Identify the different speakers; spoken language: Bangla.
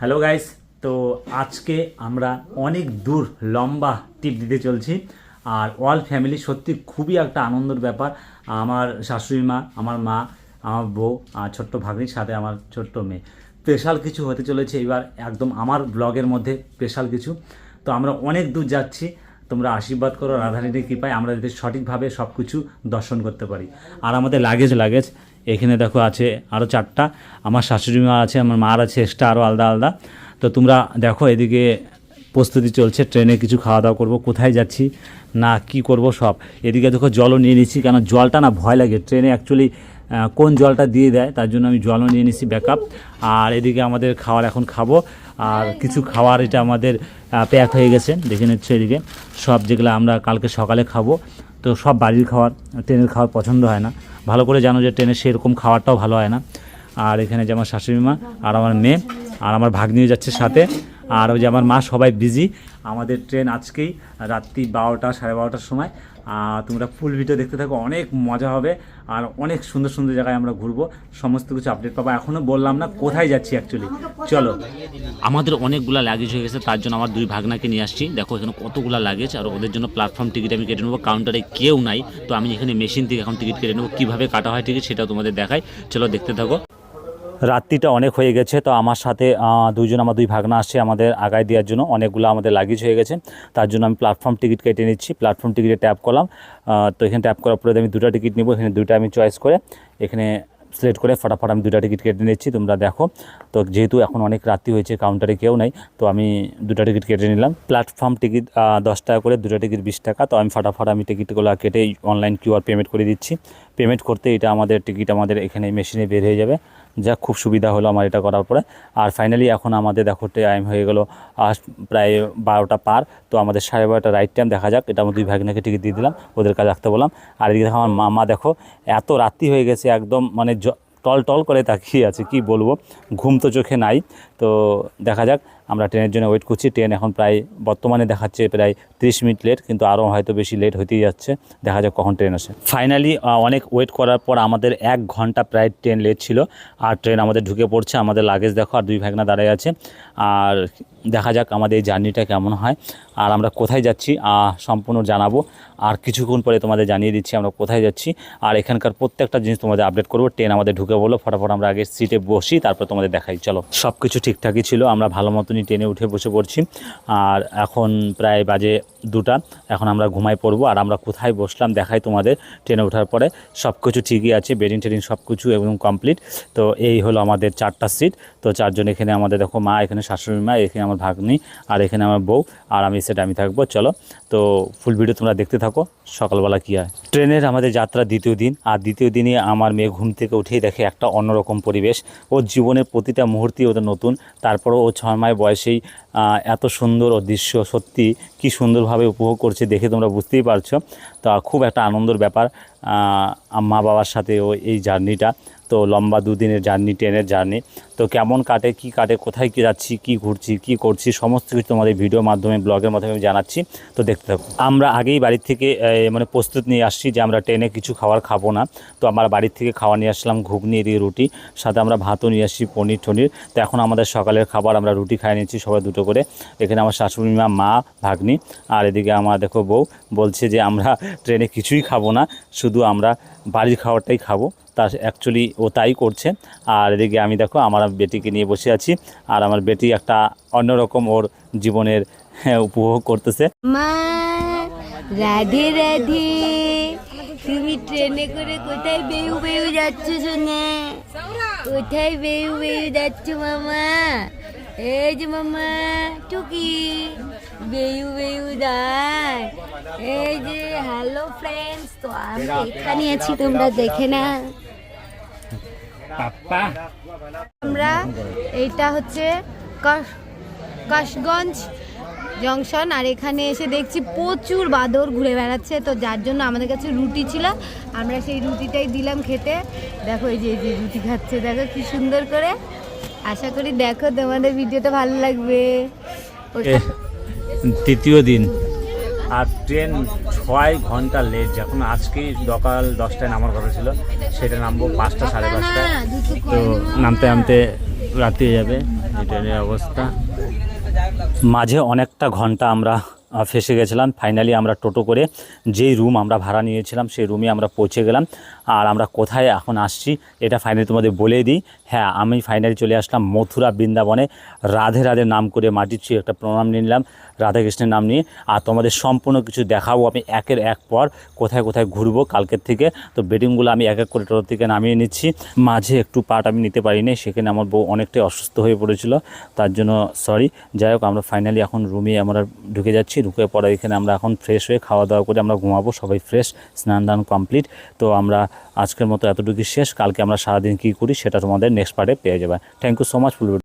Speaker 1: হ্যালো গাইস, তো আজকে আমরা অনেক দূর লম্বা ট্রিপ দিতে চলছি। আর অল ফ্যামিলি সত্যি খুবই একটা আনন্দের ব্যাপার। আমার শাশুড়ি মা, আমার মা, আমার বউ আর ছোট্ট ভাগ্নির সাথে আমার ছোট্ট মেয়ে। স্পেশাল কিছু হতে চলেছে এবার, একদম আমার ব্লগের মধ্যে স্পেশাল কিছু। তো আমরা অনেক দূর যাচ্ছি, তোমরা আশীর্বাদ করো রাধারানীর কৃপায় আমরা যাতে সঠিকভাবে সব কিছু দর্শন করতে পারি। আর আমাদের লাগেজ এখানে দেখো আছে আরও 4টা। আমার শাশুড়ি মা আছে, আমার মার আছে এক্সট্রা আরও আলাদা আলাদা। তো তোমরা দেখো এদিকে প্রস্তুতি চলছে, ট্রেনে কিছু খাওয়া দাওয়া করবো, কোথায় যাচ্ছি না কি করব সব। এদিকে দেখো জলও নিয়ে নিচ্ছি, কেন জলটা না ভয় লাগে ট্রেনে অ্যাকচুয়ালি কোন জলটা দিয়ে দেয়, তার জন্য আমি জলও নিয়ে নিচ্ছি ব্যাকআপ। আর এদিকে আমাদের খাবার এখন খাবো, আর কিছু খাবার এটা আমাদের প্যাক হয়ে গেছে, দেখে নিচ্ছ এদিকে সব যেগুলো আমরা কালকে সকালে খাবো। তো সব বাড়ির খাবার, ট্রেনের খাবার পছন্দ হয় না, ভালো করে জানো যে ট্রেনে সেরকম খাবারটাও ভালো হয় না। আর এখানে যে আমার শাশুড়ি মা আর আমার মেয়ে আর আমার ভাগ্নিও যাচ্ছে সাথে, আর ওই যে আমার মা, সবাই বিজি। আমাদের ট্রেন আজকেই রাত্রি 12টা 12:30টার সময়। তোমরা ফুল ভিডিও দেখতে থাকো, অনেক মজা হবে আর অনেক সুন্দর সুন্দর জায়গায় আমরা ঘুরবো, সমস্ত কিছু আপডেট পাবো। এখনও বললাম না কোথায় যাচ্ছি অ্যাকচুয়ালি, চলো।
Speaker 2: আমাদের অনেকগুলা লাগেজ হয়ে গেছে, তার জন্য আমার 2 ভাগনাকে নিয়ে আসছি। দেখো এখানে কতগুলা লাগেজ, আর ওদের জন্য প্ল্যাটফর্ম টিকিট আমি কেটে নেবো। কাউন্টারে কেউ নাই, তো আমি এখানে মেশিন থেকে এখন টিকিট কেটে নেবো। কীভাবে কাটা হয় টিকিট সেটাও তোমাদের দেখাই, চলো দেখতে থাকো। রাত্রিটা অনেক হয়ে গেছে, তো আমার সাথে আমার 2 ভাগনা আসছে আমাদের আগায় দেওয়ার জন্য। অনেকগুলো আমাদের লাগেজ হয়ে গেছে, তার জন্য আমি প্ল্যাটফর্ম টিকিট কেটে নিচ্ছি। প্ল্যাটফর্ম টিকিটে ট্যাপ করলাম, তো এখানে ট্যাপ করার পরে আমি 2টা টিকিট নেবো। এখানে 2টা আমি চয়েস করে এখানে সিলেক্ট করে ফটাফট আমি 2টা টিকিট কেটে নিচ্ছি, তোমরা দেখো। তো যেহেতু এখন অনেক রাত্রি হয়েছে, কাউন্টারে কেউ নাই, তো আমি 2টা টিকিট কেটে নিলাম। প্ল্যাটফর্ম টিকিট 10 টাকা করে, 2টা টিকিট 20 টাকা। তো আমি ফটাফট টিকিটগুলো কেটে অনলাইন QR পেমেন্ট করে দিচ্ছি। পেমেন্ট করতে এটা আমাদের টিকিট আমাদের এখানে মেশিনে বের হয়ে যাবে, যা খুব সুবিধা হলো আমার এটা করার পরে। আর ফাইনালি এখন আমাদের দেখো টাইম হয়ে গেল প্রায় 12টা পার। তো আমাদের 12:30 রাইট টাইম, দেখা যাক। এটা আমার 2 ভাগনাকে টিকিট দিয়ে দিলাম, ওদের কাছে রাখতে বললাম। আর এদিকে দেখো আমার মামা, দেখো এত রাত্রি হয়ে গেছে, একদম মানে টল করে তাকিয়ে আছে, কি বলবো, ঘুম তো চোখে নাই। তো দেখা যাক, আমরা ট্রেনের জন্য ওয়েট করছি। ট্রেন এখন প্রায় বর্তমানে দেখাচ্ছে প্রায় 30 মিনিট লেট, কিন্তু আরও হয়তো বেশি লেট হতেই যাচ্ছে, দেখা যাক কখন ট্রেন আসে। ফাইনালি অনেক ওয়েট করার পর আমাদের 1 ঘন্টা প্রায় ট্রেন লেট ছিল, আর ট্রেন আমাদের ঢুকে পড়ছে। আমাদের লাগেজ দেখো, আর 2 ভাগনা দাঁড়ায় আছে। আর দেখা যাক আমাদের এই জার্নিটা কেমন হয়, আর আমরা কোথায় যাচ্ছি সম্পূর্ণ জানাবো। আর কিছুক্ষণ পরে তোমাদের জানিয়ে দিচ্ছি আমরা কোথায় যাচ্ছি, আর এখানকার প্রত্যেকটা জিনিস তোমাদের আপডেট করবো। ট্রেন আমাদের ঢুকে বলো, ফটাফট আমরা আগে সিটে বসি, তারপর তোমাদের দেখাই, চলো। সব কিছু ঠিকঠাকই ছিল, আমরা ভালো মতনই ট্রেনে উঠে বসে পড়ছি। আর এখন প্রায় বাজে 2টা, এখন আমরা ঘুমাই পড়বো। আর আমরা কোথায় বসলাম দেখাই তোমাদের। ট্রেনে ওঠার পরে সব কিছু ঠিকই আছে, বেডিং টেডিং সব কিছু একদম কমপ্লিট। তো এই হলো আমাদের 4টা সিট। তো 4 জন, এখানে আমাদের দেখো মা, এখানে শাশুড়ি মা, এখানে আমার ভাগ্নি, আর এখানে আমার বউ, আর আমি সেটা আমি থাকবো, চলো। তো ফুল ভিডিও তোমরা দেখতে থাকো সকালবেলা কী হয়। ট্রেনের আমাদের যাত্রা 2য় দিন, আর 2য় দিনে আমার মেয়ে ঘুম থেকে উঠেই দেখে একটা অন্যরকম পরিবেশ। ওর জীবনের প্রতিটা মুহূর্তই ওদের নতুন। তারপরও ও 6 মাস বয়সেই এত সুন্দর ও দৃশ্য সত্যি কি সুন্দরভাবে উপভোগ করছে, দেখে তোমরা বুঝতেই পারছো। তো খুব একটা আনন্দের ব্যাপার মা বাবার সাথে ও এই জার্নিটা। তো লম্বা 2 দিনের জার্নি, ট্রেনের জার্নি। তো কেমন কাটে, কি কাটে, কোথায় কী যাচ্ছি, কী ঘুরছি, কী করছি, সমস্ত কিছু তোমাদের ভিডিওর মাধ্যমে, ব্লগের মাধ্যমে আমি জানাচ্ছি। তো দেখতে থাকো। আমরা আগেই বাড়ির থেকে মানে প্রস্তুত নিয়ে আসছি যে আমরা ট্রেনে কিছু খাবার খাবো না। তো আমরা বাড়ির থেকে খাওয়া নিয়ে আসলাম, ঘুগনি দিয়ে রুটি, সাথে আমরা ভাতও নিয়ে আসছি, পনির টনির। তো এখন আমাদের সকালের খাবার আমরা রুটি খাই নিচ্ছি সবাই 2টো করে। এখানে আমার শাশুড়ি মা, মা, ভাগ্নি, আর এদিকে আমার দেখো বউ বলছে যে আমরা ট্রেনে কিছুই খাবো না, শুধু আমরা বাড়ির খাবারটাই খাবো। তা অ্যাকচুয়ালি ও তাই করছে। আর এদিকে আমি দেখো আমার বেটিকে নিয়ে বসে আছি, আর আমার বেটি একটা অন্যরকম ওর জীবনের উপভোগ করতেছে।
Speaker 3: মা রাধে রাধে, তুমি ট্রেনে করে কোথায় বেউ বেউ যাচ্ছ শুনে? কোথায় বেউ বেউ যাচ্ছ মামা? এই যে মামা টুকি বেউ বেউ যায়। এই যে হ্যালো ফ্রেন্ডস, তো আমি এখানে আছি, তোমরা দেখে না। আমরা এইটা হচ্ছে কাশগঞ্জ জংশন, আর এখানে এসে দেখছি প্রচুর বাদর ঘুরে বেড়াচ্ছে। তো যার জন্য আমাদের কাছে রুটি ছিল, আমরা সেই রুটিটাই দিলাম খেতে। দেখো এই যে রুটি খাচ্ছে, দেখো কি সুন্দর করে। আশা করি দেখো তোমাদের ভিডিওটা ভালো লাগবে।
Speaker 1: 3য় দিন, আর ট্রেন 6 ঘন্টা লেট। যখন আজকেই সকাল 10টায় নামার কথা ছিল, সেটা নামবো 5টা 5:30। তো নামতে নামতে রাতে যাবে, এটার অবস্থা। মাঝে অনেকটা ঘন্টা আমরা ফেসে গেছিলাম। ফাইনালি আমরা টোটো করে যেই রুম আমরা ভাড়া নিয়েছিলাম সেই রুমে আমরা পৌঁছে গেলাম। আর আমরা কোথায় এখন আসছি এটা ফাইনালি তোমাদের বলে দিই। হ্যাঁ, আমি ফাইনালি চলে আসলাম মথুরা বৃন্দাবনে। রাধে রাধে নাম করে মাটির ছুঁয়ে একটা প্রণাম নিলাম রাধাকৃষ্ণের নাম নিয়ে। আর তোমাদের সম্পূর্ণ কিছু দেখাবো আমি একের এক পর, কোথায় কোথায় ঘুরবো কালকের থেকে। তো বেডিংগুলো আমি এক এক করে টোটো থেকে নামিয়ে নিচ্ছি। মাঝে একটু পার্ট আমি নিতে পারিনি, সেখানে আমার বউ অনেকটাই অসুস্থ হয়ে পড়েছিল, তার জন্য সরি। যাই হোক, আমরা ফাইনালি এখন রুমে আমরা ঢুকে যাচ্ছি। ঢুকে পরে এখানে আমরা এখন ফ্রেশ হয়ে খাওয়া দাওয়া করে আমরা ঘুমাবো, সবাই ফ্রেশ, স্নান দান কমপ্লিট। তো আমরা আজকের মতো এতটুকু শেষ। কালকে আমরা সারাদিন কী করি সেটা তোমাদের নেক্সট পার্টে পেয়ে যাবে। Thank you so much full.